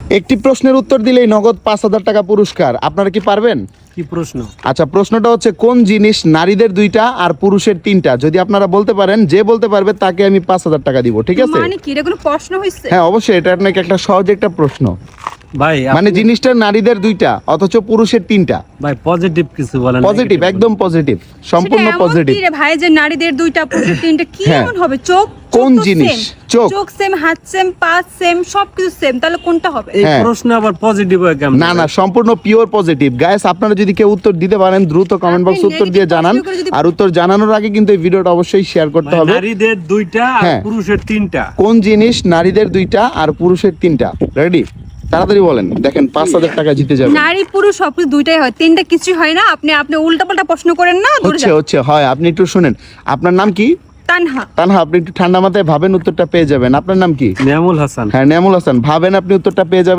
একটি প্রশ্নের উত্তর দিলেই নগদ 5,000 টাকা পুরস্কার। আপনারা কি পারবেন? কি প্রশ্ন? আচ্ছা, প্রশ্নটা হচ্ছে কোন জিনিস নারীদের 2টা আর পুরুষের 3টা? যদি আপনারা বলতে পারেন, যে বলতে পারবে তাকে আমি 5,000 টাকা দিব, ঠিক আছে? মানে কি, এটা কোনো প্রশ্ন হইছে? হ্যাঁ অবশ্যই, এটা নাকি একটা সহজ একটা প্রশ্ন। ভাই মানে জিনিসটা নারীদের 2টা অথচ পুরুষের 3টা। ভাই পজিটিভ কিছু বলেন। পজিটিভ, একদম পজিটিভ, সম্পূর্ণ সেটা এমন পজিটিভ। কি রে ভাই যে নারীদের 2টা পুরুষের 3টা? কি হ্যাঁ। এমন হবে? চোখ কোন তো জিনিস? same। চোখ। চোখ সেম, হাত সেম, পা সেম, সবকিছু সেম, তাহলে কোনটা হবে? এই হ্যাঁ। প্রশ্ন আবার পজিটিভ হয় কেমন? না না, সম্পূর্ণ পিওর পজিটিভ। গাইস, আপনারা যদি কেউ উত্তর দিতে পারেন দ্রুত কমেন্ট আপনি বক্সে উত্তর দিয়ে negative জানান। প্রশ্ন করে যদি- আর উত্তর জানানোর আগে কিন্তু এই ভিডিওটা অবশ্যই শেয়ার করতে ভাই, হবে। নারীদের 2টা আর হ্যাঁ। পুরুষের 3টা। কোন জিনিস নারীদের 2টা আর পুরুষের 3টা? রেডি? তাড়াতাড়ি বলেন, দেখেন 5,000 টাকা জিতে যাবেন। নারী পুরুষ সবকিছু 2টাই হয়, 3টা কিছুই হয় না। আপনি উল্টাপাল্টা প্রশ্ন করেন না, দূরে হচ্ছে যান। হচ্ছে হয়। আপনি একটু শুনেন, আপনার নাম কি? তানহা। তানহা, আপনি একটু ঠান্ডা মাথায় ভাবেন, উত্তরটা পেয়ে যাবেন। আপনার নাম কি? নিয়ামুল হাসান। হ্যাঁ, নিয়ামুল হাসান। ভাবেন, আপনি উত্তরটা পেয়ে যাবেন।